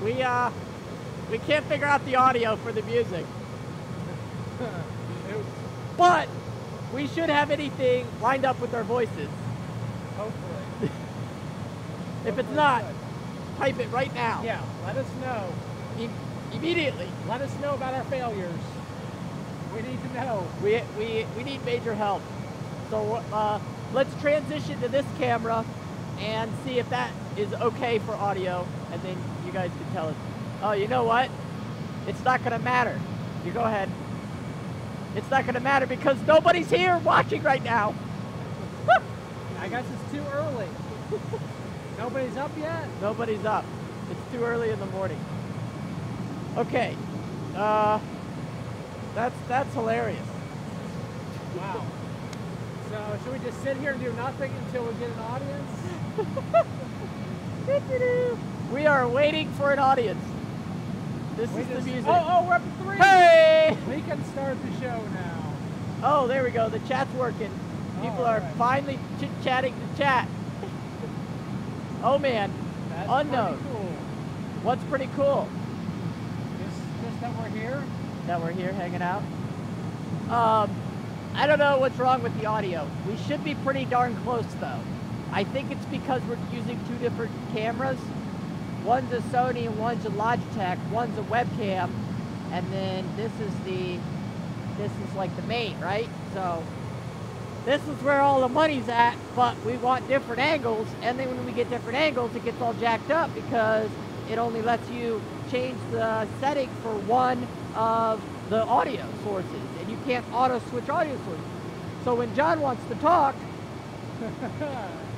We can't figure out the audio for the music. But we should have anything lined up with our voices. Hopefully. If it's not, type it right now. Yeah, let us know. Immediately. Let us know about our failures. We need to know. We need major help. So let's transition to this camera and see if that is okay for audio, and then you guys can tell us. Oh, you know what? It's not going to matter. You go ahead. It's not going to matter because nobody's here watching right now. I guess it's too early. Nobody's up yet? Nobody's up. It's too early in the morning. Okay. That's hilarious. Wow. So should we just sit here and do nothing until we get an audience? We are waiting for an audience. This is the music. Oh, we're up to 3. Hey! We can start the show now. Oh, there we go. The chat's working. People are finally chit-chatting the chat. Oh man. That's unknown. Pretty cool. What's pretty cool? Just that we're here. That we're here hanging out. I don't know what's wrong with the audio. We should be pretty darn close though. I think it's because we're using 2 different cameras. One's a Sony and one's a Logitech. One's a webcam, and then this is like the main, right? So this is where all the money's at, but we want different angles, and then when we get different angles, it gets all jacked up because it only lets you change the setting for one of the audio sources, and you can't auto switch audio sources. So when John wants to talk,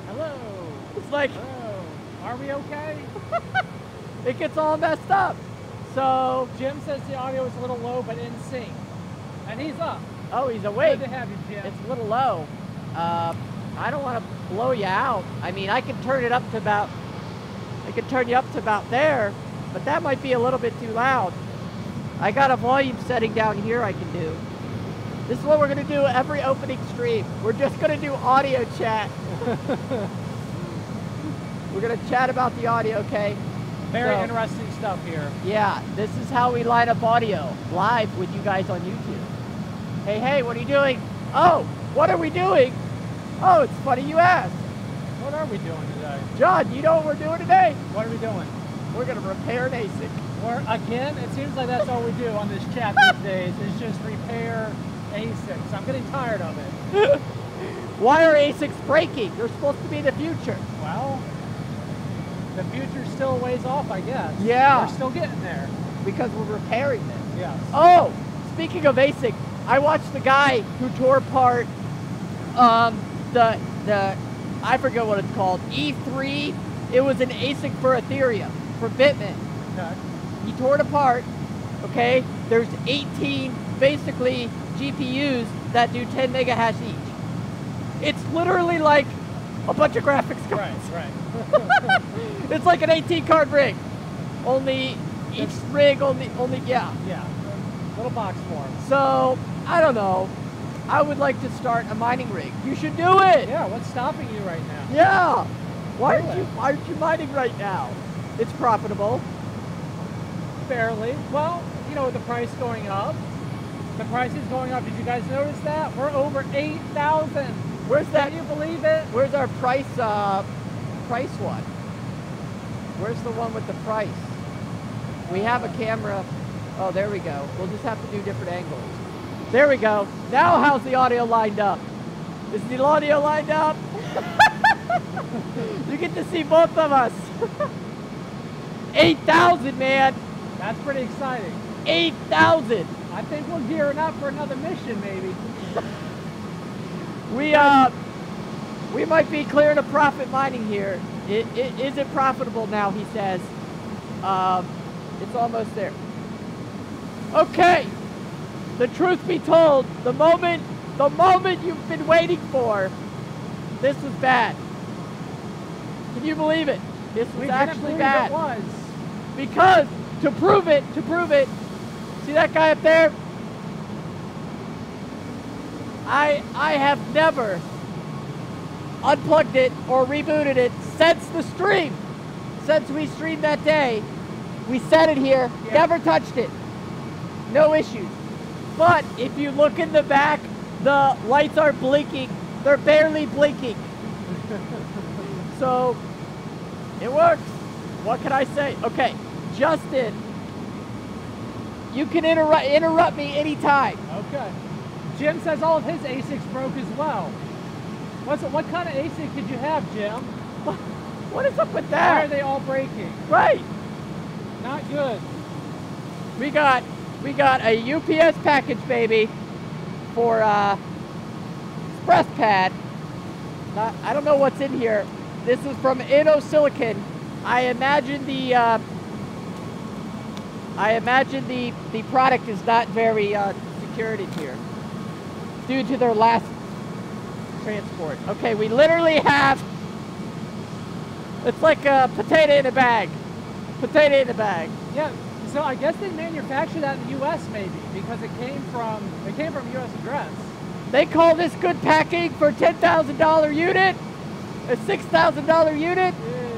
hello, it's like, hello. Are we okay? It gets all messed up. So Jim says the audio is a little low, but in sync, and he's up. Oh, he's awake. Good to have you, Jim. It's a little low. I don't want to blow you out. I mean, I can turn it up to about, I could turn you up to about there, but that might be a little bit too loud. I got a volume setting down here I can do. This is what we're going to do every opening stream. We're just going to do audio chat. We're going to chat about the audio, okay? Very interesting stuff here. Yeah, this is how we line up audio live with you guys on YouTube. Hey, what are you doing? Oh, what are we doing? Oh, it's funny you asked. What are we doing today? John, you know what we're doing today? What are we doing? We're going to repair an ASIC. Again, it seems like that's all we do on this chat these days is just repair ASICs. I'm getting tired of it. Why are ASICs breaking? They're supposed to be the future. Well, the future's still a ways off, I guess. Yeah. We're still getting there. Because we're repairing them. Yes. Oh, speaking of ASIC, I watched the guy who tore apart the I forget what it's called, E3. It was an ASIC for Ethereum, for Bitmain. Okay. He tore it apart, okay? There's 18, basically, GPUs that do 10 mega hash each. It's literally like a bunch of graphics cards. Right. It's like an 18 card rig. Only each rig yeah. Yeah. Little box form. So, I don't know. I would like to start a mining rig. You should do it. Yeah, what's stopping you right now? Yeah. Why aren't you mining right now? It's profitable. Barely. Well, you know, with the price going up. The price is going up. Did you guys notice that? We're over 8,000. Where's that? Can you believe it? Where's our price one? Where's the one with the price? We have a camera. Oh, there we go. We'll just have to do different angles. There we go. Now how's the audio lined up? Is the audio lined up? You get to see both of us. 8,000, man. That's pretty exciting. 8,000. I think we're gearing up for another mission, maybe. We might be clearing a profit mining here. Is it profitable now, he says. It's almost there. Okay. The truth be told, the moment you've been waiting for, this was bad. Can you believe it? This was actually bad. It was. Because to prove it, see that guy up there? I have never unplugged it or rebooted it since the stream. Since we streamed that day, We set it here, Yeah. never touched it. No issues. But if you look in the back, the lights are blinking. They're barely blinking. So it works. What can I say? Okay, Justin, you can interrupt me anytime. Okay. Jim says all of his ASICs broke as well. What kind of ASIC did you have, Jim? What is up with Why that? are they all breaking? Right. Not good. We got a UPS package, baby, for Express Pad. I don't know what's in here. This is from InnoSilicon. I imagine the product is not very secured in here due to their last transport. Okay, we literally have, it's like a potato in a bag. Potato in a bag. Yeah. So I guess they manufacture that in the U.S. maybe because it came from U.S. address. They call this good packing for $10,000 unit, a $6,000 unit. Yeah.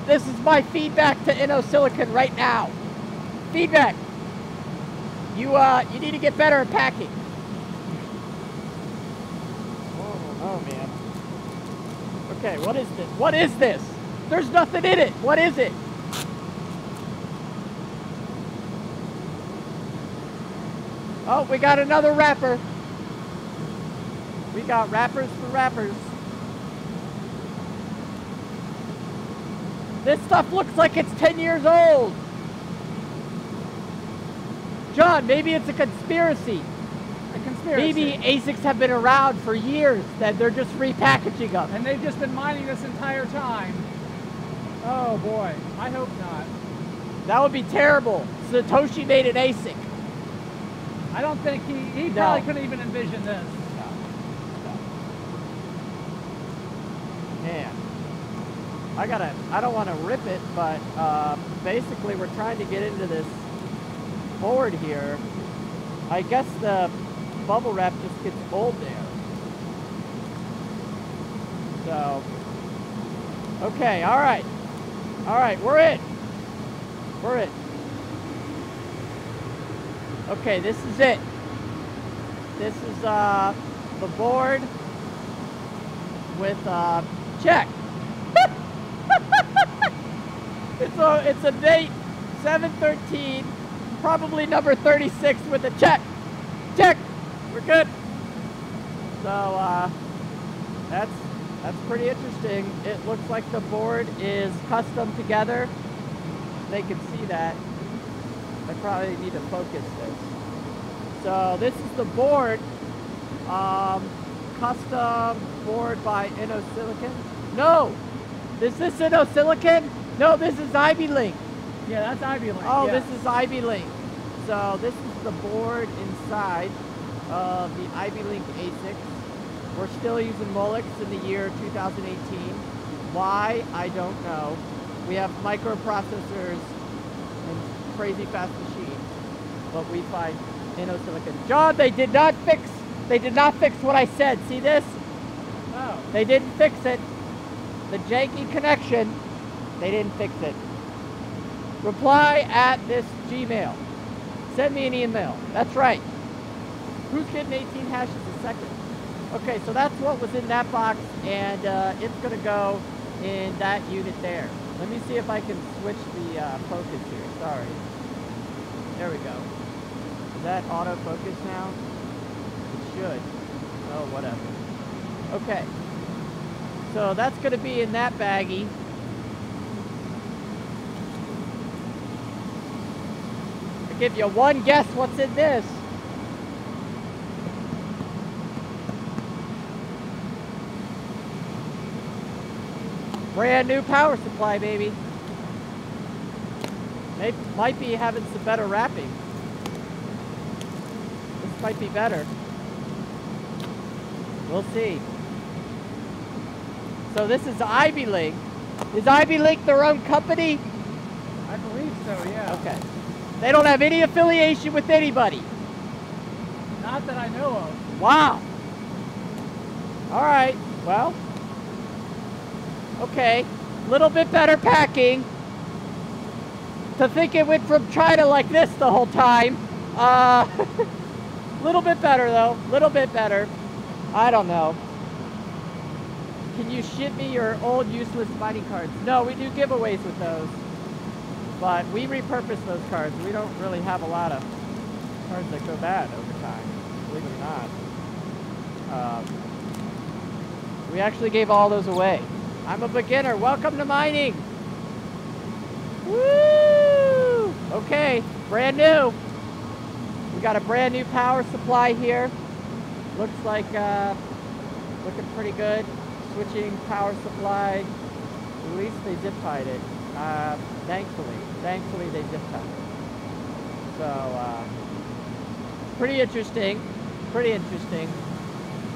This is my feedback to InnoSilicon right now. Feedback. You need to get better at packing. Oh man. Okay, what is this? What is this? There's nothing in it. What is it? Oh, we got another wrapper. We got wrappers for wrappers. This stuff looks like it's 10 years old. John, maybe it's a conspiracy. A conspiracy. Maybe ASICs have been around for years, that they're just repackaging them. And they've just been mining this entire time. Oh boy, I hope not. That would be terrible. Satoshi made an ASIC. I don't think he probably couldn't even envision this. No. Man. I don't want to rip it, but basically we're trying to get into this board here. I guess the bubble wrap just gets old there. So, okay, all right. All right, we're in. We're in. Okay, this is it. This is the board with check. It's a date 7/13, probably number 36 with a check. Check. We're good. So that's pretty interesting. It looks like the board is custom together. They can see that. I probably need to focus this. So this is the board, custom board by InnoSilicon. No, is this InnoSilicon? No, this is iBeLINK. Yeah, that's iBeLINK. Oh, yeah. this is iBeLINK. So this is the board inside of the iBeLINK ASIC. We're still using Molex in the year 2018. Why? I don't know. We have microprocessors and crazy fast machines, but we find InnoSilicon. John, they did not fix what I said. See this? Oh. They didn't fix it. The janky connection, they didn't fix it. Reply at this Gmail. Send me an email. That's right. Who's getting 18 hashes a second? Okay, so that's what was in that box, and it's going to go in that unit there. Let me see if I can switch the focus here. Sorry. There we go. Is that autofocus now? It should. Oh, whatever. Okay. So that's going to be in that baggie. I'll give you one guess what's in this. Brand new power supply, baby. It might be having some better wrapping. This might be better. We'll see. So this is iBeLINK. Is iBeLINK their own company? I believe so, yeah. Okay. They don't have any affiliation with anybody. Not that I know of. Wow. All right. Well. Okay. Little bit better packing. To think it went from China like this the whole time. Little bit better though, little bit better. I don't know. Can you ship me your old useless mining cards? No, we do giveaways with those. But we repurpose those cards. We don't really have a lot of cards that go bad over time, believe it or not. We actually gave all those away. I'm a beginner, welcome to mining. Woo! Okay, brand new. We got a brand new power supply here. Looks like looking pretty good. Switching power supply. At least they zip tied it. Thankfully they zip tied it. So pretty interesting. Pretty interesting.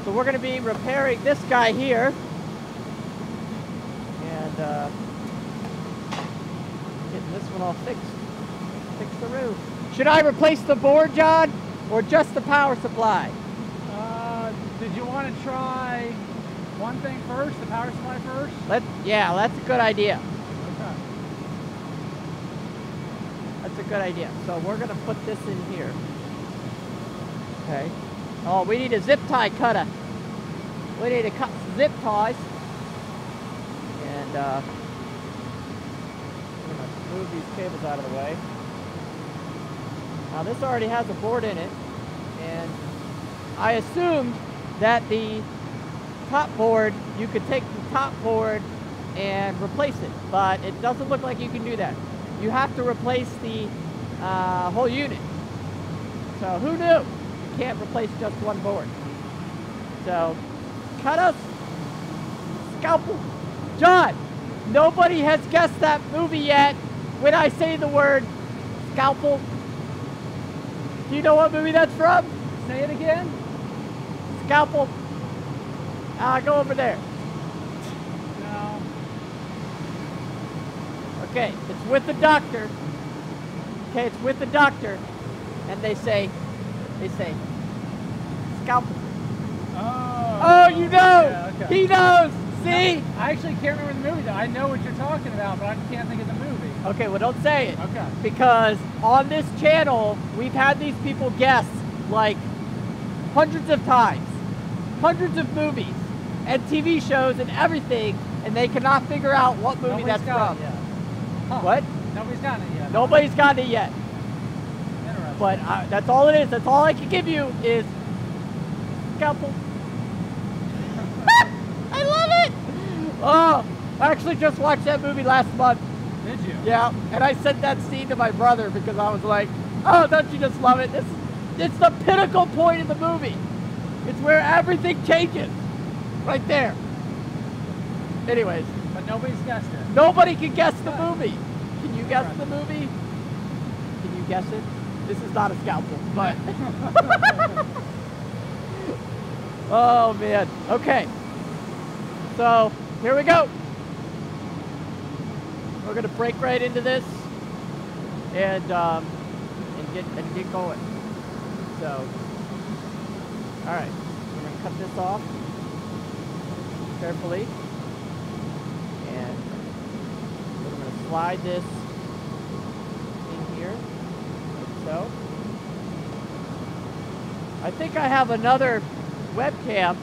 So we're going to be repairing this guy here. And getting this one all fixed. Fix the roof. Should I replace the board, John, or just the power supply? Did you want to try one thing first, the power supply first? Yeah, that's a good idea. Okay. That's a good idea. So we're going to put this in here. Okay. Oh, we need a zip tie cutter. We need to cut some zip ties. And I'm going to move these cables out of the way. Now this already has a board in it, and I assumed that the top board, you could take the top board and replace it, but it doesn't look like you can do that. You have to replace the whole unit. So who knew? You can't replace just one board. So cut us, scalpel. John, nobody has guessed that movie yet when I say the word scalpel. Do you know what movie that's from? Say it again. Scalpel. Go over there. No. Okay, it's with the doctor. Okay, it's with the doctor. And they say, scalpel. Oh, you know. Yeah, okay. He knows. See? No, I actually can't remember the movie though. I know what you're talking about, but I can't think of the movie. Okay, well don't say it. Okay. Because on this channel, we've had these people guess like hundreds of times. Hundreds of movies and TV shows and everything, and they cannot figure out what movie Nobody's that's from. It yet. Huh. What? Nobody's gotten it yet. Nobody's gotten it yet. Interesting. But that's all it is. That's all I can give you is scalpel. I love it. Oh, I actually just watched that movie last month. Did you? Yeah, and I sent that scene to my brother because I was like, oh, don't you just love it? It's the pinnacle point of the movie. It's where everything changes. Right there. Anyways. But nobody's guessed it. Nobody can guess the movie. Can you guess the movie? Can you guess it? This is not a scalpel, but... Oh, man. Okay. So, here we go. We're going to break right into this and get going. So, all right. We're going to cut this off carefully. And we're going to slide this in here, like so. I think I have another webcam.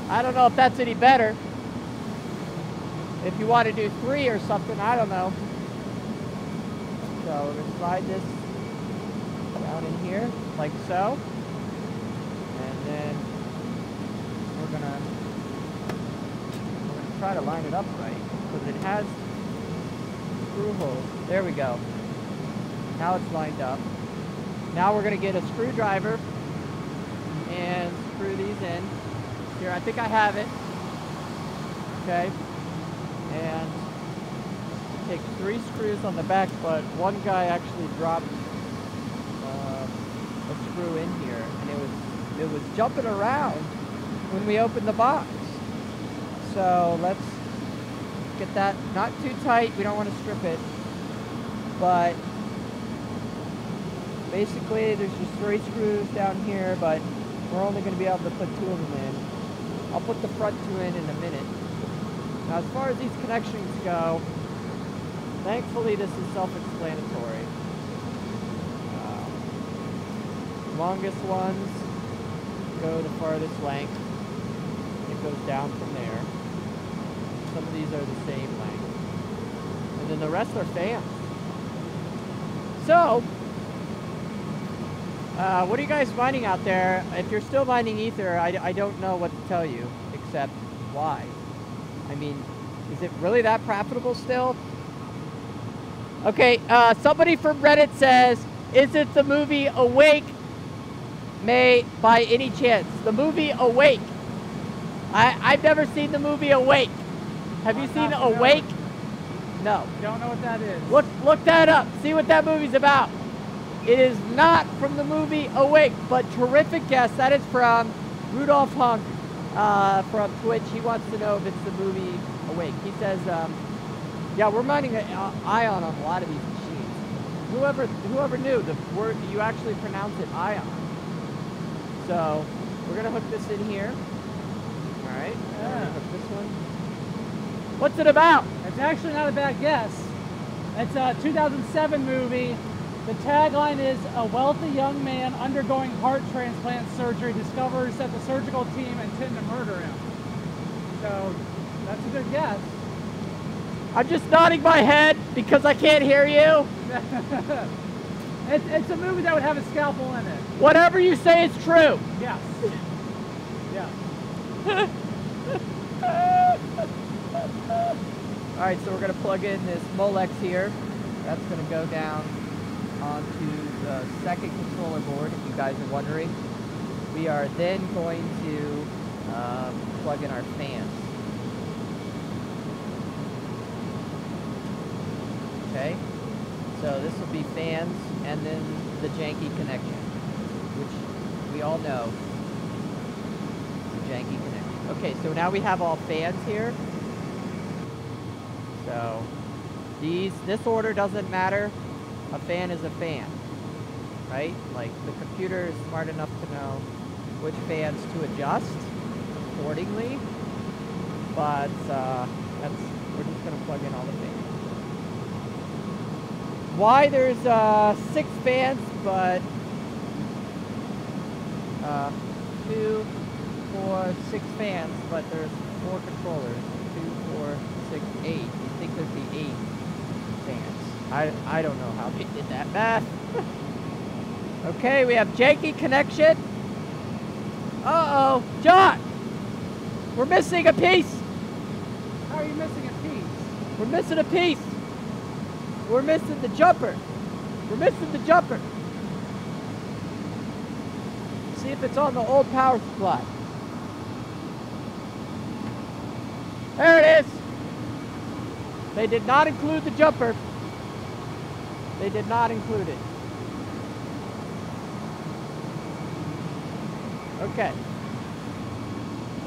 I don't know if that's any better. If you want to do 3 or something, I don't know. So we're going to slide this down in here, like so. And then we're going to try to line it up right, because it has screw holes. There we go. Now it's lined up. Now we're going to get a screwdriver and screw these in. Here, I think I have it. Okay. And take 3 screws on the back, but one guy actually dropped a screw in here, and it was jumping around when we opened the box. So let's get that not too tight. We don't want to strip it, but basically there's just 3 screws down here, but we're only going to be able to put 2 of them in. I'll put the front 2 in a minute. Now, as far as these connections go, thankfully this is self-explanatory. Longest ones go the farthest length. It goes down from there. Some of these are the same length. And then the rest are fans. So, what are you guys mining out there? If you're still mining Ether, I don't know what to tell you, except why. I mean, is it really that profitable still? Okay, somebody from Reddit says, is it the movie Awake, May, by any chance? The movie Awake. I've never seen the movie Awake. Have you seen Awake? No. Don't know what that is. Look that up. See what that movie's about. It is not from the movie Awake, but terrific guess. That is from Rudolph Hunk from Twitch. He wants to know if it's the movie Awake. He says, yeah, we're mining ion on a lot of these machines. Whoever knew the word, you actually pronounce it ion. So we're gonna hook this in here. All right. Yeah. Hook this one. What's it about? It's actually not a bad guess. It's a 2007 movie. The tagline is, a wealthy young man undergoing heart transplant surgery discovers that the surgical team intend to murder him. So that's a good guess. I'm just nodding my head because I can't hear you. It's a movie that would have a scalpel in it. Whatever you say is true. Yes. Yeah. All right, so we're going to plug in this Molex here. That's going to go down onto the second controller board, if you guys are wondering. We are then going to plug in our fans. Okay, so this will be fans and then the janky connection, which we all know, the janky connection. Okay, so now we have all fans here. So this order doesn't matter. A fan is a fan, right? Like the computer is smart enough to know which fans to adjust accordingly. But we're just gonna plug in all the fans. Why there's 6 fans, but 2, 4, 6 fans, but there's 4 controllers. 2, 4, 6, 8. You think there'd be 8 fans? I don't know how they did that math. Okay, we have janky connection. Uh-oh, John! We're missing a piece. How are you missing a piece? We're missing a piece. We're missing the jumper. We're missing the jumper. See if it's on the old power supply. There it is. They did not include the jumper. They did not include it. Okay.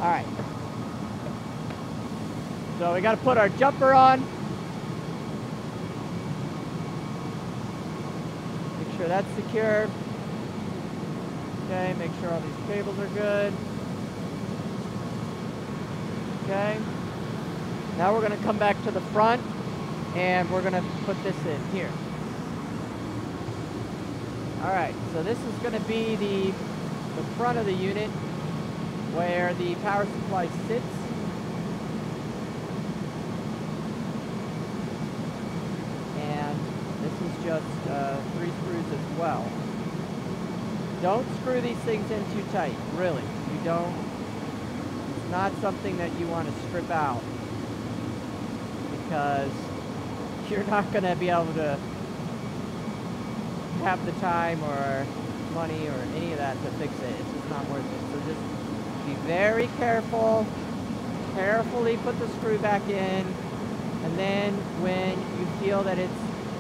All right. So we got to put our jumper on. Make sure that's secure. Okay, make sure all these cables are good. Okay. Now we're going to come back to the front and we're going to put this in here. Alright, so this is going to be the front of the unit where the power supply sits. And this is just 3 screws as well. Don't screw these things in too tight, really. You don't, it's not something that you want to strip out because you're not going to be able to have the time or money or any of that to fix it. It's just not worth it. So just be very careful. Carefully put the screw back in, and then when you feel that it's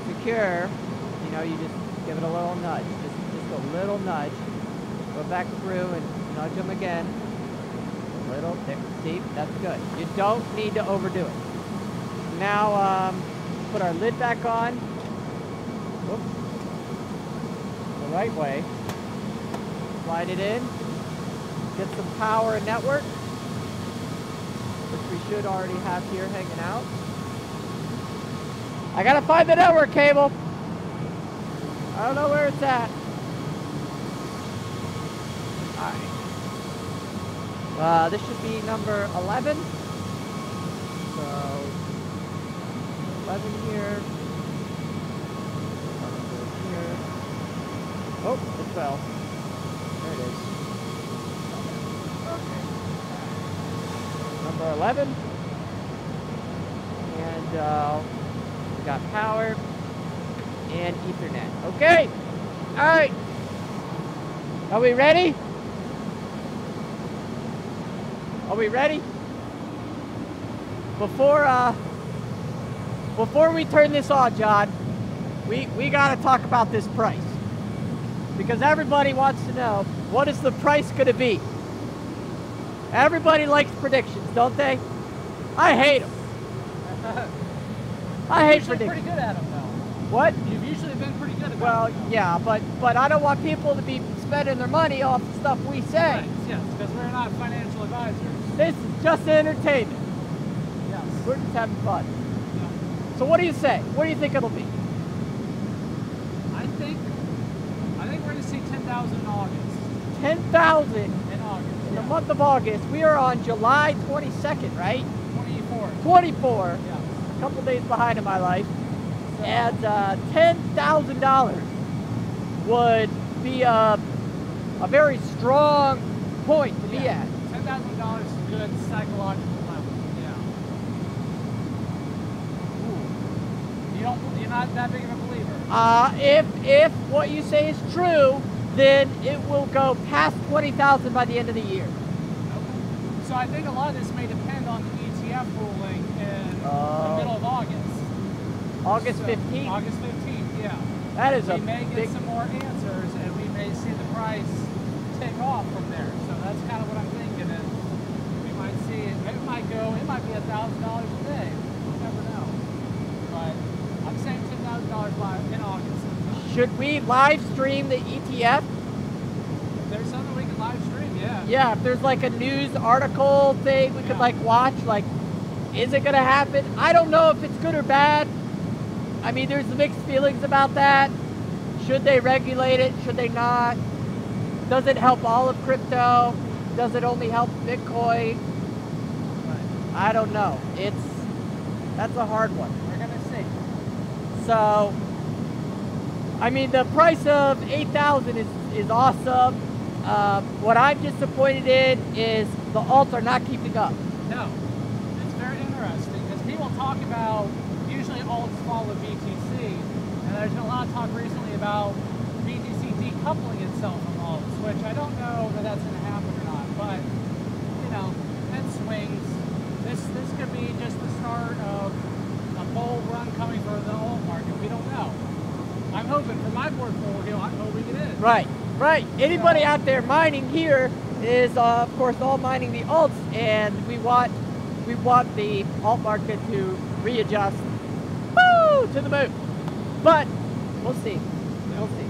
secure, you know, you just give it a little nudge. Just a little nudge. Go back through and nudge them again. A little. See, that's good. You don't need to overdo it. Now, put our lid back on. Whoops. The right way. Slide it in. Get some power and network, which we should already have here hanging out. I gotta find the network cable. I don't know where it's at. Alright. This should be number 11. So, 11 here. Here. Oh, it fell. There it is. Okay. Number 11. And we got power and Ethernet. Okay. All right. Are we ready? Are we ready? Before we turn this on, John, we got to talk about this price. Because everybody wants to know, what is the price going to be? Everybody likes predictions, don't they? I hate them. I hate predictions. Pretty good at them, though. What? You've usually been pretty good at them. Well, yeah, but I don't want people to be spending their money off the stuff we say. Right, yes, because we're not financial advisors. This is just entertainment. Yes. We're just having fun. Yeah. So what do you say? What do you think it'll be? I think we're going to see 10,000 in August. 10,000 In August. in the month of August. We are on July 22nd, right? 24. 24. Yeah. A couple days behind in my life. So, And $10,000 would be a very strong point to be at. $10,000 is a good psychological level. Yeah. You're not that big of a believer. If what you say is true, then it will go past 20,000 by the end of the year. Okay. So I think a lot of this may depend on the ETF ruling in the middle of August. August So, 15th? August 15th, yeah. That is we a may get big... some more answers, and we may see the price take off from there. So that's kind of what I'm thinking. Is we might see it. It might be $1,000 a day. You never know. But I'm saying $10,000 in August. Should we live stream the ETF? If there's something we can live stream, yeah. Yeah, if there's like a news article thing we could like watch, like, is it gonna happen? I don't know if it's good or bad. I mean, there's mixed feelings about that. Should they regulate it? Should they not? Does it help all of crypto? Does it only help Bitcoin? I don't know. That's a hard one. We're gonna see. So, I mean, the price of 8,000 is awesome. What I'm disappointed in is the alts are not keeping up. No, it's very interesting because people talk about usually alts follow BTC, and there's been a lot of talk recently about BTC decoupling itself from alts, which I don't know that that's going to happen or not. But you know, it swings. This could be just the start of a bull run coming for the alt market. We don't know. I'm hoping for my portfolio. I'm hoping it is. Right. Right. Anybody out there mining here is, of course, all mining the alts, and we want the alt market to readjust, woo, to the moon. But we'll see. We'll see.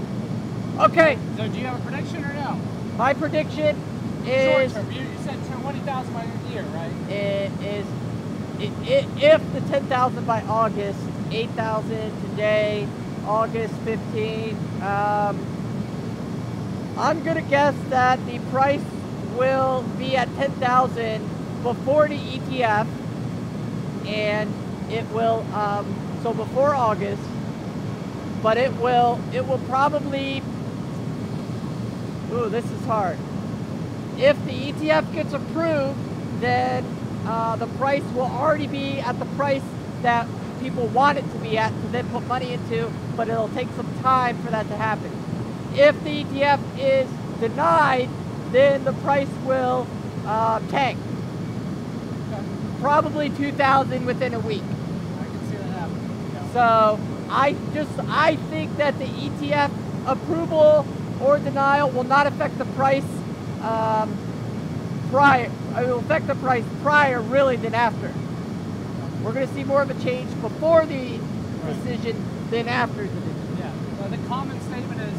Okay. So do you have a prediction or no? My prediction is short term. You said 20,000 by the end of the year, right? If the 10,000 by August, 8,000 today, August 15th. I'm gonna guess that the price will be at 10,000 before the ETF, and it will so before August, but it will probably. Ooh, this is hard. If the ETF gets approved, then the price will already be at the price that people want it to be at to then put money into, but it'll take some time for that to happen. If the ETF is denied, then the price will tank. Okay. Probably 2,000 within a week. I can see that happening. Yeah. So I think that the ETF approval or denial will not affect the price prior. It will affect the price prior really than after. We're going to see more of a change before the decision than after the decision. Yeah. So the common statement is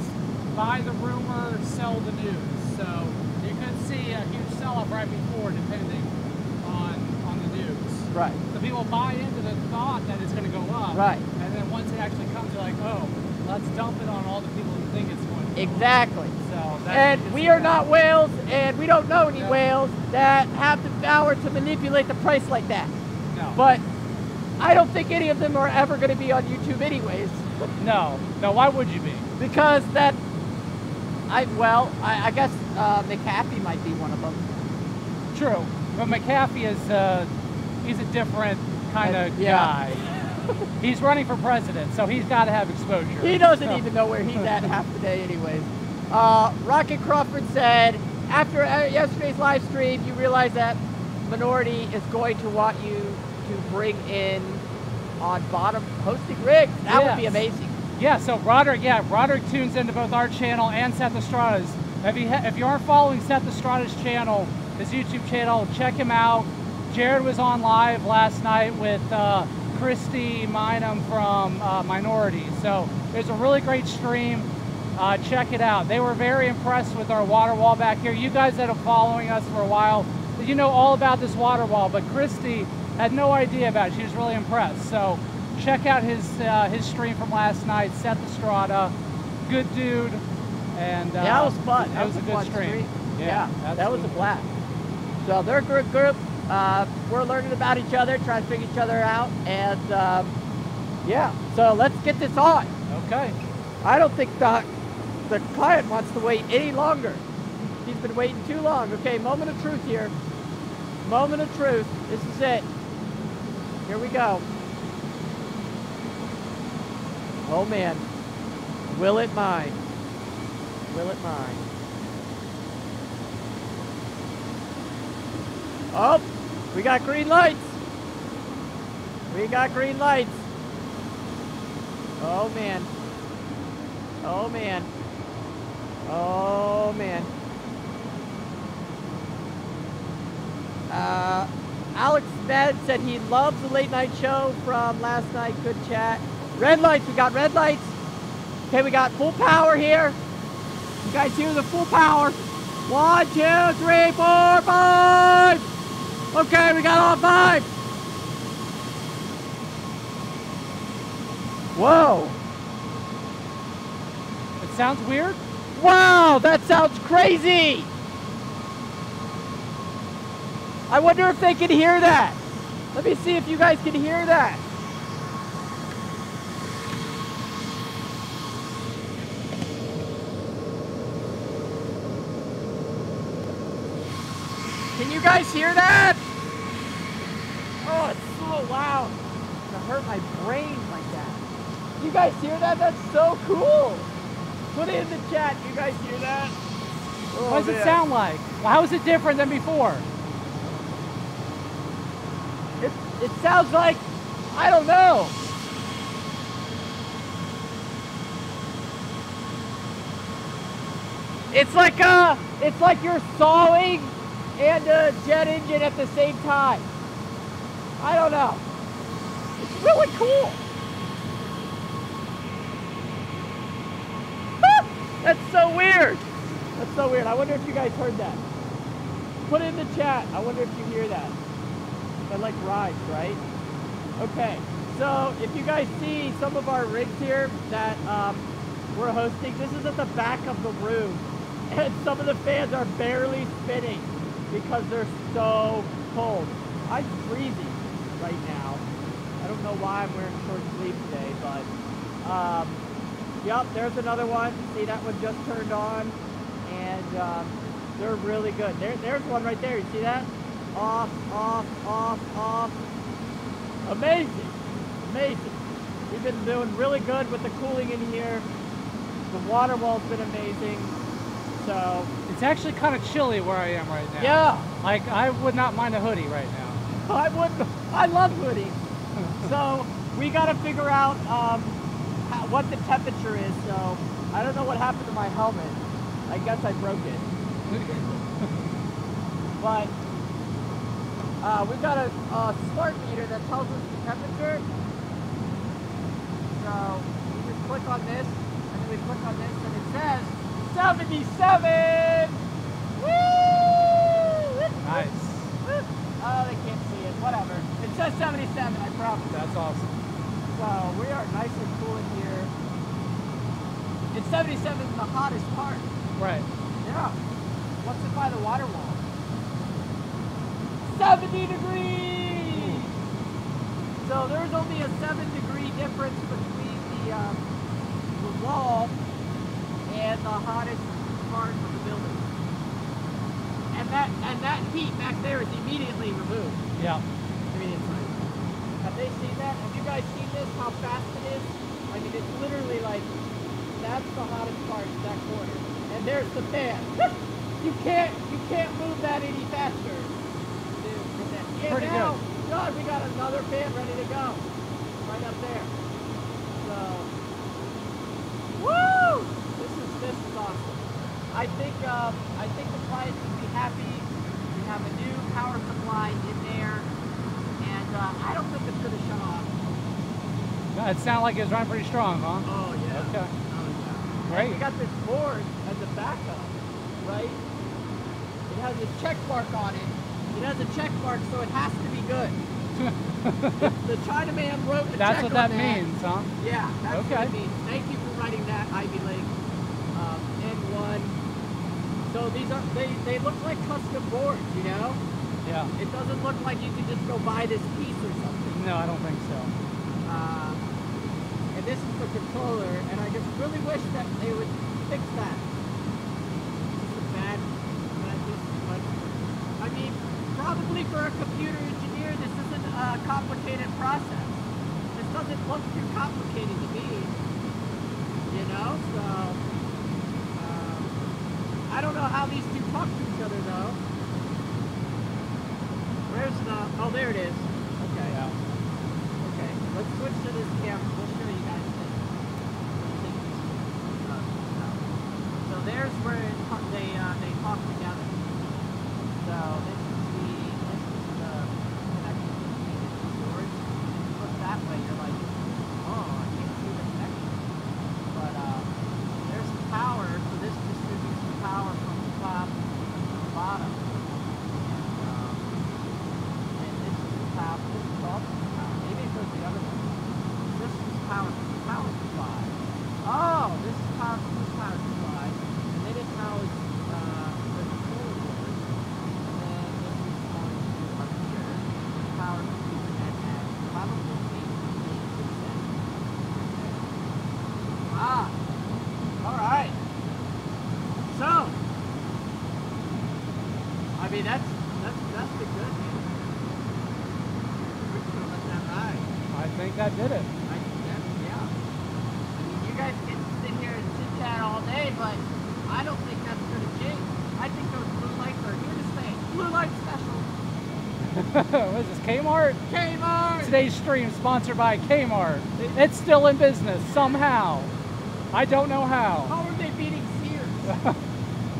buy the rumor, sell the news. So you could see a huge sell off right before, depending on the news. Right. So people buy into the thought that it's going to go up. Right. And then once it actually comes, they're like, oh, let's dump it on all the people who think it's going to go Exactly. up. So and we are not whales, and we don't know any whales that have the power to manipulate the price like that. No. But I don't think any of them are ever going to be on YouTube anyways. No. No, why would you be? Because I guess McAfee might be one of them. True. But McAfee is, he's a different kind of guy. He's running for president, so he's got to have exposure. He doesn't even know where he's at half the day anyways. Rocket Crawford said, after yesterday's live stream, you realize that Minority is going to want you to bring in on bottom hosting rigs. That would be amazing. Yeah, so Roderick tunes into both our channel and Seth Estrada's. If you aren't following Seth Estrada's channel, his YouTube channel, check him out. Jared was on live last night with Christy Minam from Minority. So there's a really great stream. Check it out. They were very impressed with our water wall back here. You guys that are following us for a while, you know all about this water wall, but Christy had no idea about it. She was really impressed. So check out his stream from last night, Seth Estrada. Good dude. And yeah, it was fun. It was a good stream. Yeah, that was a blast. So they're a good group. We're learning about each other, trying to figure each other out, and yeah. So let's get this on. Okay. I don't think the client wants to wait any longer. He's been waiting too long. Okay, moment of truth here. Moment of truth. This is it. Here we go. Oh man. Will it mine? Will it mine? Oh, we got green lights. We got green lights. Oh man. Oh man. Oh man. Alex Med said he loves the late night show from last night. Good chat. Red lights, we got red lights. Okay, we got full power here. You guys hear the full power. 1, 2, 3, 4, 5. Okay, we got all 5. Whoa. It sounds weird? Wow, that sounds crazy. I wonder if they can hear that. Let me see if you guys can hear that. Can you guys hear that? Oh, it's so loud. It's gonna hurt my brain like that. You guys hear that? That's so cool. Put it in the chat. You guys hear that? Oh, what does it sound like? Well, how is it different than before? It sounds like, I don't know. It's like you're sawing and a jet engine at the same time. I don't know. It's really cool. That's so weird. That's so weird. I wonder if you guys heard that. Put it in the chat. I wonder if you hear that. That like rides, right? Okay. So if you guys see some of our rigs here that we're hosting, this is at the back of the room. And some of the fans are barely spinning because they're so cold. I'm freezing right now. I don't know why I'm wearing short sleeves today, but yep, there's another one. See, that one just turned on, and they're really good. There's one right there. You see that? Off, off, off, off. Amazing, amazing. We've been doing really good with the cooling in here. The water wall's been amazing. So it's actually kind of chilly where I am right now. Yeah. Like I would not mind a hoodie right now. I wouldn't. I love hoodies. So we got to figure out what the temperature is. So I don't know what happened to my helmet. I guess I broke it. But we've got a smart meter that tells us the temperature. So we just click on this, and then we click on this, and it says 77! Woo! It's 77 is the hottest part. Right. Yeah. What's it by the water wall? 70 degrees! So there's only a 7-degree difference between the wall and the hottest part of the building. And that heat back there is immediately removed. Yeah. I mean, it's like, have they seen that? Have you guys seen this? How fast it is? I mean, it's literally like, that's the hottest part, that corner. And there's the fan. you can't move that any faster. Yeah, pretty now, good. God, we got another fan ready to go. Right up there. So, woo! This is awesome. I think the clients would be happy. We have a new power supply in there, and I don't think it's gonna shut off. No, it sounded like it was running pretty strong, huh? Oh yeah. Okay. Oh yeah. Great. And we got this board as a backup, right? It has a check mark on it. It has a check mark, so it has to be good. the Chinaman wrote the That's check what that on means, huh? Yeah, that's Okay. what it means. Thank you for writing that, iBeLINK. N1. So these are they look like custom boards, you know? Yeah. It doesn't look like you can just go buy this piece or something. No, I don't think so. And this is the controller, and I just really wish that they would fix that. This is bad. I mean, probably for a computer engineer, this isn't a complicated process. This doesn't look too complicated to me, you know? So, I don't know how these two talk to each other, though. Where's the... Oh, there it is. Okay. Yeah. Okay, let's switch to this camera. We'll show you guys this. So there's where they talk together. So this is the connection between the two boards. If you look that way, you're like, oh, I can't see the connection. But there's the power, so this distributes the power from the top to the bottom. And this is the top. This is also the power. Maybe it goes the other way. This is power from the power supply. Oh, this is power from this power supply. And then it powers the controller board. And then this is going to up here. Power from Ethernet at probably 8%. Ah. Alright. So I mean that's the good news. We're just gonna let that ride. I think that did it. Yeah. I mean, you guys can sit here and chit chat all day, but I don't think that's gonna change. I think those blue lights are here to stay. Blue light special. What is this, Kmart? Kmart. Today's stream sponsored by Kmart. It's still in business somehow. I don't know how. How are they beating Sears?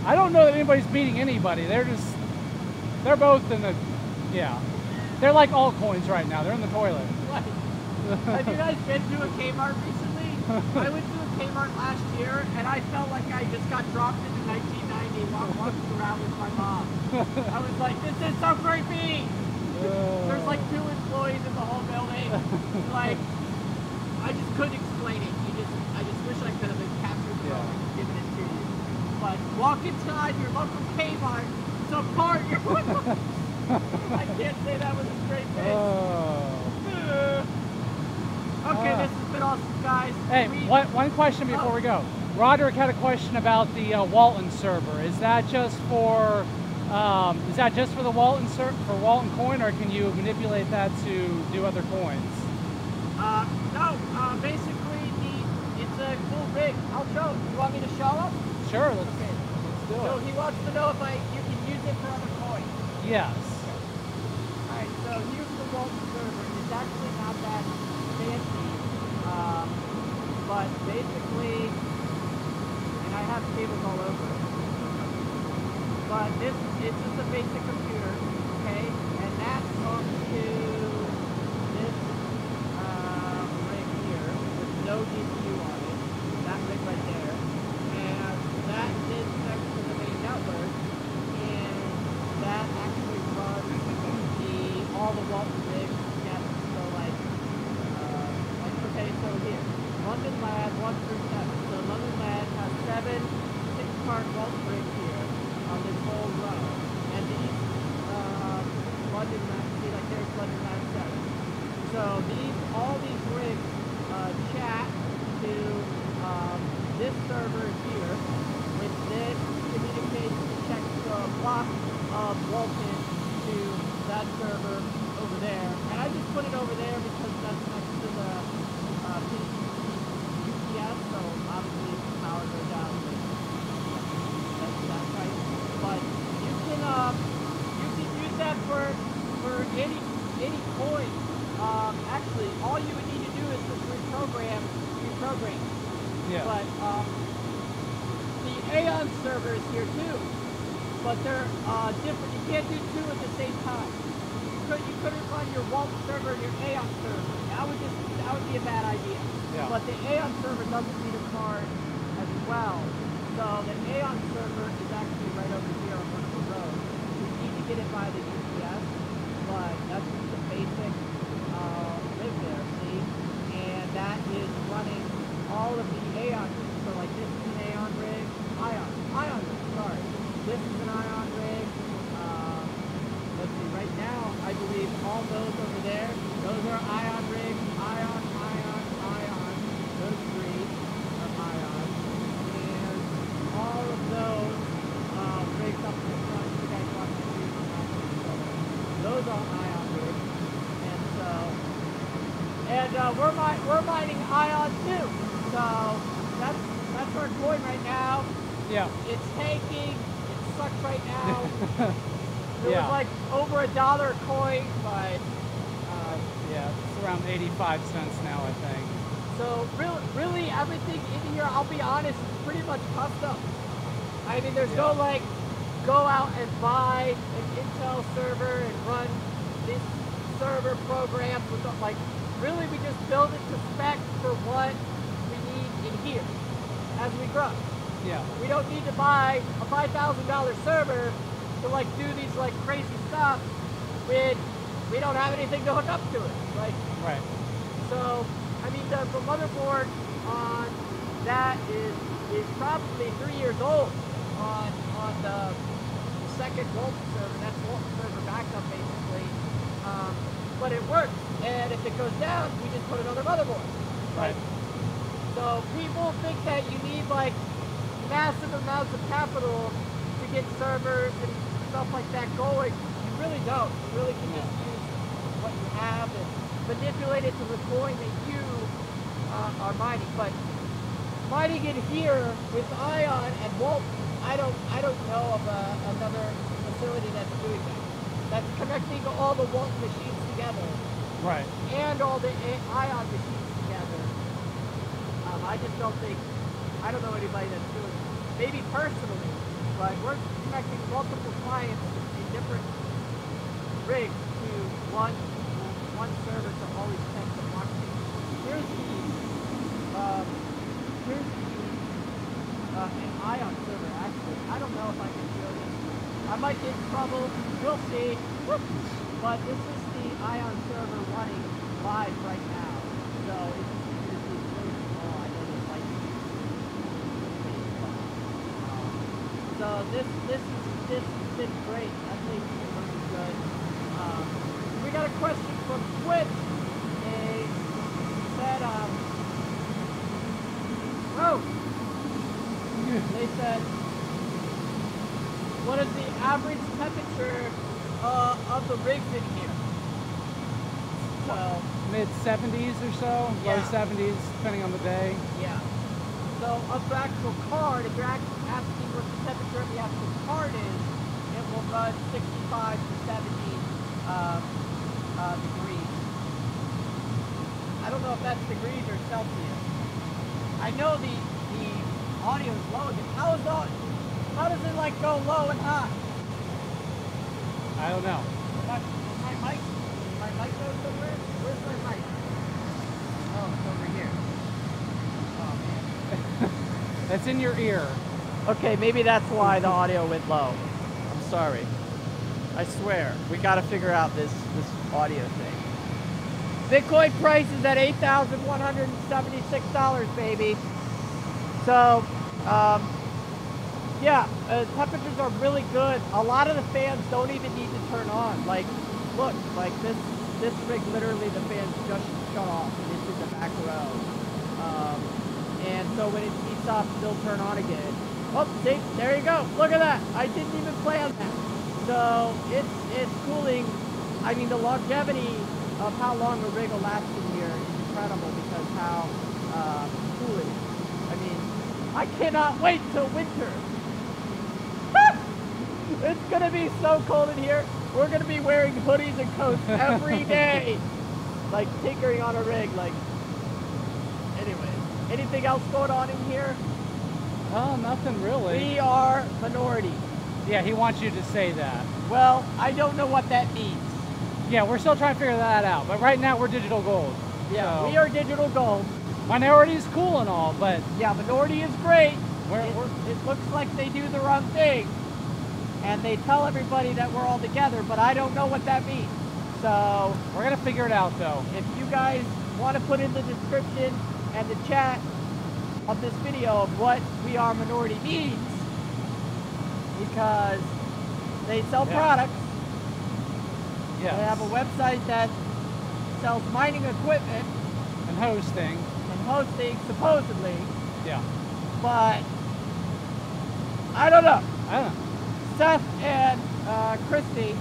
I don't know that anybody's beating anybody. They're both in the, yeah. They're like Altcoins right now. They're in the toilet. Right. Have you guys been to a Kmart recently? I went to a Kmart last year, and I felt like I just got dropped into 1990 while walking around with my mom. I was like, this is so creepy! There's like 2 employees in the whole building. Like, I just couldn't explain it. I just wish I could have been captured the moment and given it to you. But walk inside your local Kmart, support your local. I can't say that with a straight face. Okay, this has been awesome, guys. Hey, one question before we go. Roderick had a question about the Walton server. Is that just for the Walton for Walton coin, or can you manipulate that to do other coins? No. Basically, it's a cool rig. I'll show. You want me to show him? Sure. Let's do it. So he wants to know if you can use it for other coins. Yes. Alright, so here's the Walton server. It's actually not that fancy, but basically, and I have cables all over it, but it's just a basic computer, okay, and that's hooked to this rig here with no GPU on it, that rig right there, and that is next to the main network, and that actually runs all the Walton rigs together. So like okay, so here, London Lab 1 through 7. So London Lab has London, see, like there's London 97. So all these rigs chat to this server here, which then communicates and checks the block of Walton to that server over there. And I just put it over there because that's next to the UPS, so obviously if the power goes out, that's right. But you can use that for any coin. Actually, all you would need to do is just reprogram. Yeah. But the Aeon server is here too, but they're different. You can't do two at the same time. You couldn't run your Walt server and your Aeon server. That would be a bad idea. Yeah. But the Aeon server doesn't need a card as well. So the Aeon server is actually right over here on one of the roads. We need to get it by the UPS, but that's just the basic rig there, see? And that is running all of the Aeon rigs. So like this is an Aeon rig, Ion rig, sorry. This is an Ion rig. Let's see, right now, I believe all those over there, those are Ion rigs, Ion. Those three are Ion. And all of those rigs up in the front, you guys watch the video on that. Those are Ion rigs. And so, we're mining Ion too. So that's our coin right now. Yeah. It's tanking. It sucks right now. It was like over $1 a coin, but yeah, it's around 85 cents now, I think. So really everything in here, I'll be honest, is pretty much custom. I mean, there's no like go out and buy an Intel server and run this server program with like. Really, we just build it to spec for what we need in here as we grow. Yeah. We don't need to buy a $5,000 server to like do these like crazy stuff when we don't have anything to hook up to it. Like, right. So, I mean, the motherboard on that is probably 3 years old on the second Walton server. That's Walton server backup basically. But it works. And if it goes down, we just put another motherboard. Right. So people think that you need like massive amounts of capital to get servers and stuff like that going. You really don't. You really can just use what you have and manipulate it to the coin that you are mining. But mining it here with Ion and Walton, I don't know of another facility that's doing that. That's connecting all the Walton machines together. Right. And all the Ion machines together. I just don't know anybody that's doing it. Maybe personally, but we're connecting multiple clients in different rigs to one server to always test the blockchain. Here's an Ion server actually. I don't know if I can show this. I might get in trouble. We'll see. But this is the Ion server running live right now. So it's really small. I know this might be so this has been great. I think it's working good. We got a question from Twitch. They said they said, what is the average temperature of the rigs in here? So mid-70s or so, low 70s, depending on the day. Yeah. So of the actual card, if you're asking what the temperature of the actual card is, it will run 65 to 70 degrees. I don't know if that's degrees or Celsius. I know the audio is low. How does it like go low and high? I don't know. My mic go somewhere? Where's my mic? Oh, it's over here. Oh man. That's in your ear. Okay, maybe that's why the audio went low. I'm sorry. I swear, we got to figure out this audio thing. Bitcoin price is at $8,176, baby. So, yeah, temperatures are really good. A lot of the fans don't even need to turn on. Like, look, like this rig, literally the fans just shut off, and it's in the back row. And so when it heats up, it'll turn on again. Oh, see, there you go. Look at that. I didn't even plan that. So it's cooling. I mean, the longevity of how long a rig will last in here is incredible because how cool it is. I mean, I cannot wait till winter. It's gonna be so cold in here. We're gonna be wearing hoodies and coats every day, like tinkering on a rig. Like, anyway, anything else going on in here? Oh, nothing really. We are minority. Yeah, he wants you to say that. Well, I don't know what that means. Yeah, we're still trying to figure that out. But right now, we're digital gold. Yeah, so. we are digital gold. Minority is cool and all, but yeah, minority is great. It looks like they do the wrong thing. And they tell everybody that we're all together, but I don't know what that means. So we're gonna figure it out though. If you guys want to put in the description and the chat of this video of what We Are Minority means, because they sell products. Yes. They have a website that sells mining equipment and hosting. Supposedly. Yeah. But I don't know. I don't know. Seth and Christy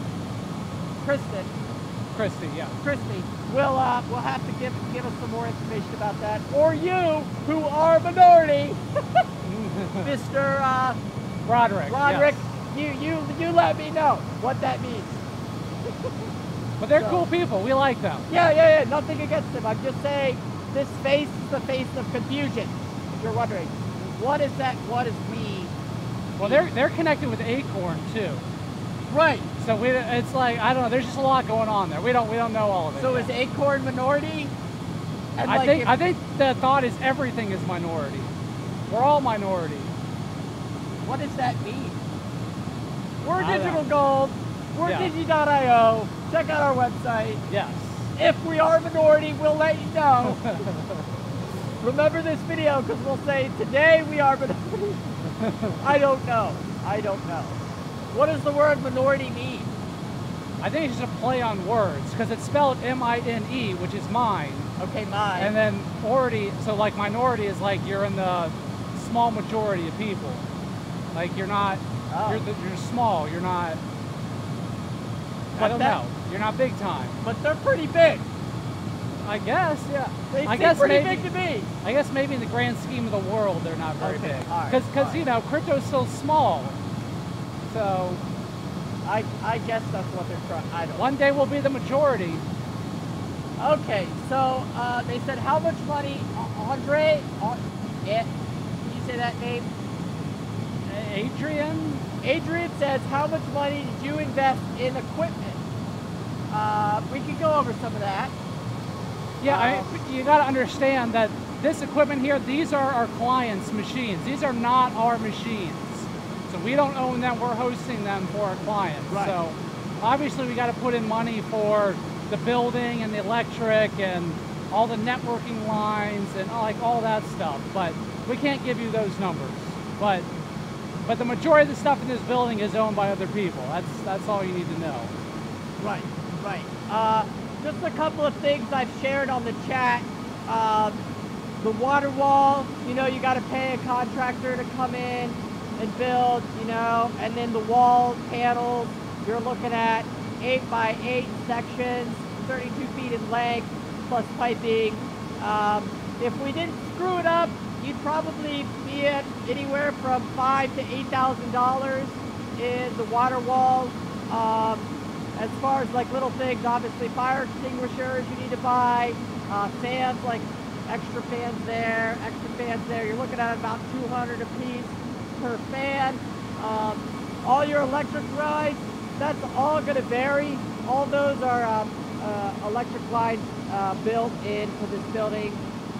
will have to give us some more information about that. Or you, who are minority, Mr. Roderick. Yes. You let me know what that means. But they're cool people. We like them. Yeah. Nothing against them. I'm just saying this face is the face of confusion. If you're wondering, what is that? What is we? Well, they're connected with Acorn too. Right. So it's like, I don't know. There's just a lot going on there. We don't know all of it. So yet. Is Acorn minority? And I think the thought is everything is minority. We're all minority. What does that mean? We're digital gold. We're Digi.io. Check out our website. Yes. If we are minority, we'll let you know. Remember this video because we'll say today we are minority. I don't know. What does the word minority mean? I think it's just a play on words because it's spelled M-I-N-E, which is mine. Okay, mine. And then minority, so like minority is like you're in the small majority of people. Like you're not, you're small, you're not, I don't know. You're not big time. But they're pretty big. I guess, yeah. They seem pretty big to me. I guess maybe in the grand scheme of the world, they're not very big. Because you know, crypto's still small. So I guess that's what they're trying. I don't know. One day we'll be the majority. Okay, so they said how much money, Andre? Can you say that name? Adrian? Adrian says, how much money did you invest in equipment? We can go over some of that. Yeah, you got to understand that this equipment here, these are our clients' machines. These are not our machines. So we don't own them, we're hosting them for our clients. Right. So obviously we got to put in money for the building and the electric and all the networking lines and like all that stuff. But we can't give you those numbers. But the majority of the stuff in this building is owned by other people. That's all you need to know. Right. Just a couple of things I've shared on the chat. The water wall, you know, you got to pay a contractor to come in and build, you know, and then the wall panels, you're looking at 8x8 sections, 32 feet in length, plus piping. If we didn't screw it up, you'd probably be at anywhere from $5,000 to $8,000 in the water wall. As far as like little things, obviously fire extinguishers you need to buy, fans, like extra fans there, you're looking at about 200 a piece per fan. All your electric rides, that's all going to vary. All those are electric lines built into this building.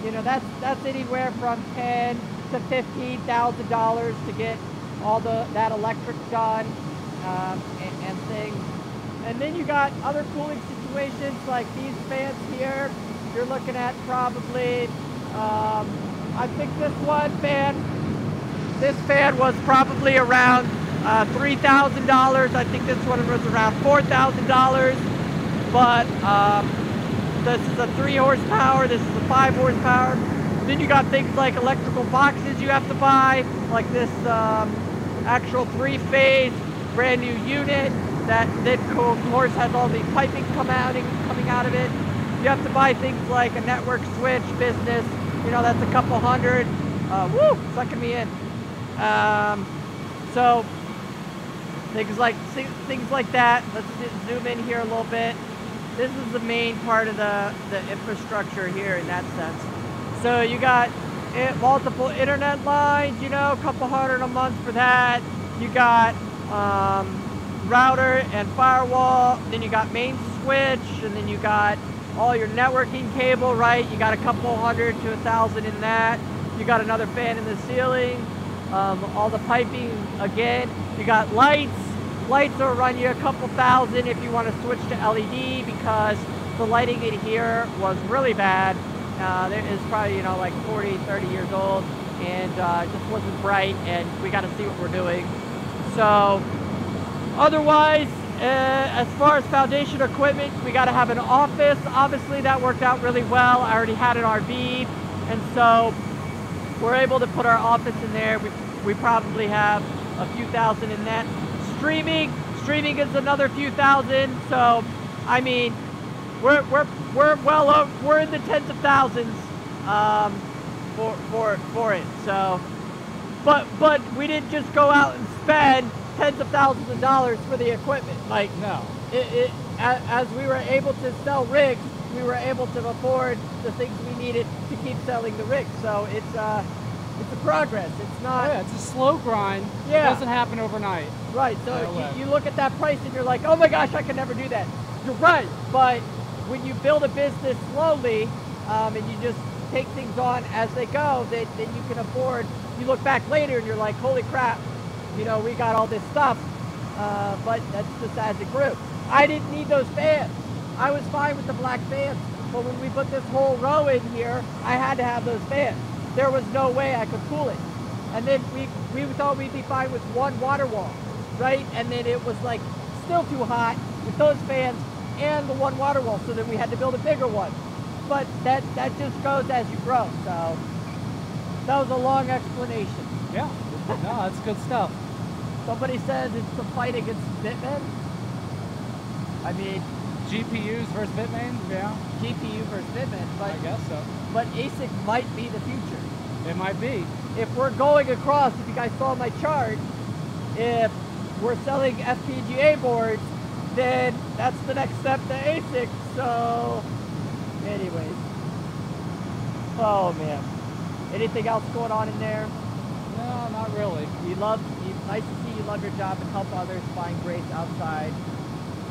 You know, that's anywhere from $10,000 to $15,000 to get all that electric done and things. And then you got other cooling situations like these fans here. You're looking at probably, I think this fan was probably around $3,000. I think this one was around $4,000. but this is a 3 horsepower, this is a 5 horsepower. Then you got things like electrical boxes you have to buy, like this actual 3-phase brand new unit that then of course has all these piping coming out of it. You have to buy things like a network switch business, you know, that's a couple hundred. Woo, sucking me in. So things like that. Let's zoom in here a little bit. This is the main part of the infrastructure here in that sense. So you got multiple internet lines, you know, a couple hundred a month for that. You got router and firewall, then you got main switch, and then you got all your networking cable, right? You got a couple hundred to 1,000 in that. You got another fan in the ceiling, all the piping again. You got lights. Lights will run you a couple thousand if you want to switch to LED, because the lighting in here was really bad. It's probably, you know, like 40, 30 years old, and it just wasn't bright, and we got to see what we're doing. So otherwise, as far as foundation equipment, we got to have an office. Obviously that worked out really well. I already had an RV, and so we're able to put our office in there. We probably have a few thousand in that. Streaming is another few thousand. So I mean, we're in the tens of thousands for it. So, but we didn't just go out and spend tens of thousands of dollars for the equipment. Like, no. As we were able to sell rigs, we were able to afford the things we needed to keep selling the rigs. So it's a progress. It's not. Yeah, it's a slow grind. Yeah. It doesn't happen overnight. Right. So you look at that price and you're like, oh my gosh, I can never do that. You're right. But when you build a business slowly, and you just take things on as they go, then you can afford. You look back later and you're like, holy crap, you know, we got all this stuff. But that's just as it grew. I didn't need those fans. I was fine with the black fans. But when we put this whole row in here, I had to have those fans. There was no way I could cool it. And then we thought we'd be fine with one water wall, right? And then it was like still too hot with those fans and the one water wall. So then we had to build a bigger one. But that just goes as you grow. So that was a long explanation. Yeah, no, that's good stuff. Somebody says it's the fight against Bitmain. I mean, GPUs versus Bitmain, yeah. GPU versus Bitmain, but I guess so. But ASIC might be the future. It might be. If we're going across, if you guys saw my chart, if we're selling FPGA boards, then that's the next step to ASIC. So, anyways. Oh man. Anything else going on in there? No, not really. Nice to see you love your job and help others find grace outside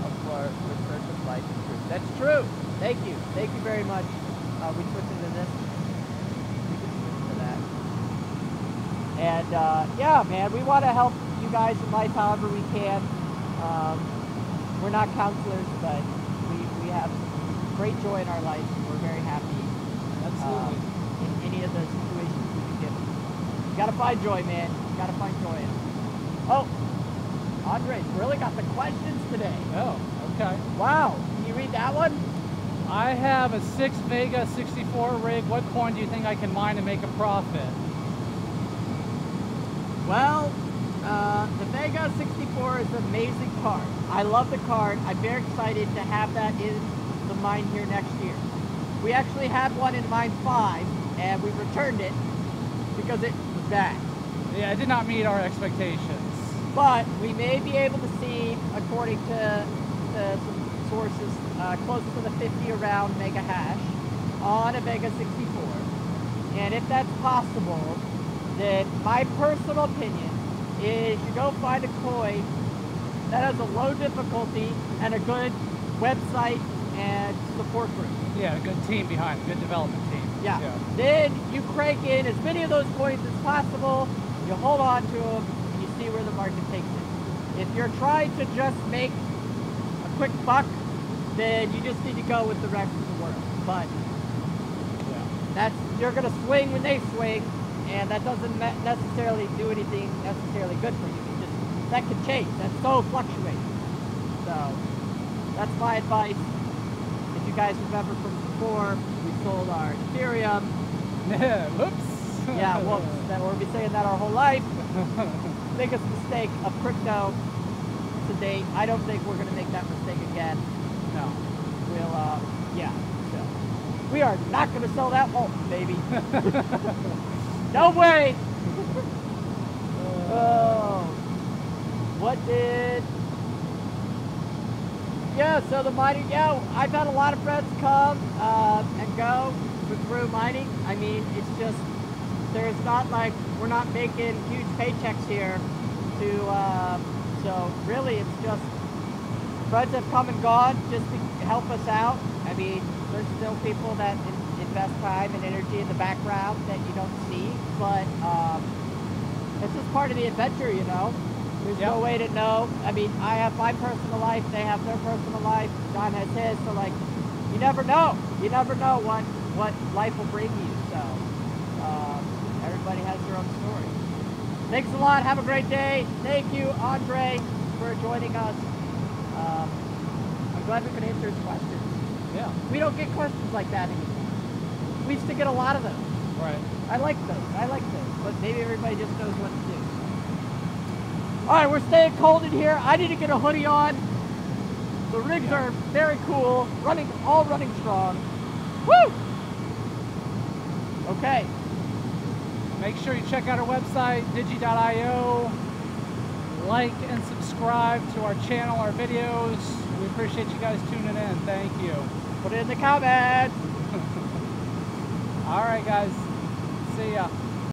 of our research of life and truth. That's true. Thank you. Thank you very much. We switch into this. We can switch to that. And yeah, man, we want to help you guys in life however we can. We're not counselors, but we have great joy in our life. We're very happy. Absolutely. In any of the situations we can give. You gotta find joy, man. You gotta find joy in it. Oh, Andre's really got the questions today. Oh, okay. Wow. Can you read that one? I have a 6 Vega 64 rig. What coin do you think I can mine and make a profit? Well, the Vega 64 is an amazing card. I love the card. I'm very excited to have that in the mine here next year. We actually had one in mine 5, and we returned it because it was bad. Yeah, it did not meet our expectations. But we may be able to see, according to some sources, close to the 50 around mega hash on a Vega 64. And if that's possible, then my personal opinion is you go find a coin that has a low difficulty and a good website and support group. Yeah, a good team behind it, good development team. Yeah. Then you crank in as many of those coins as possible, you hold on to them, and you see where the market takes it. If you're trying to just make a quick buck, then you just need to go with the rest of the world. But you're going to swing when they swing, and that doesn't necessarily do anything necessarily good for you. That can change. That's so fluctuating. So that's my advice. guys remember from before, we sold our Ethereum. Whoops. Yeah, whoops. We'll be saying that our whole life. Biggest mistake of crypto to date. I don't think we're going to make that mistake again. No. We'll, yeah. So we are not going to sell that vault, baby. No way. Oh. What did... Yeah, so the mining, yeah, I've had a lot of friends come and go through mining. I mean, it's just, there's not like, we're not making huge paychecks here to, so really it's just, friends have come and gone just to help us out. I mean, there's still people that invest time and energy in the background that you don't see, but it's just part of the adventure, you know? There's no way to know. I mean, I have my personal life, they have their personal life, John has his, so like, you never know. You never know what life will bring you, so everybody has their own story. Thanks a lot, have a great day. Thank you, Andre, for joining us. I'm glad we could answer his questions. Yeah. We don't get questions like that anymore. We used to get a lot of them. Right. I like those, but maybe everybody just knows what to do. All right, we're staying cold in here. I need to get a hoodie on. The rigs are very cool, all running strong. Woo! Okay. Make sure you check out our website, digi.io. Like and subscribe to our channel, our videos. We appreciate you guys tuning in. Thank you. Put it in the comments. All right, guys. See ya.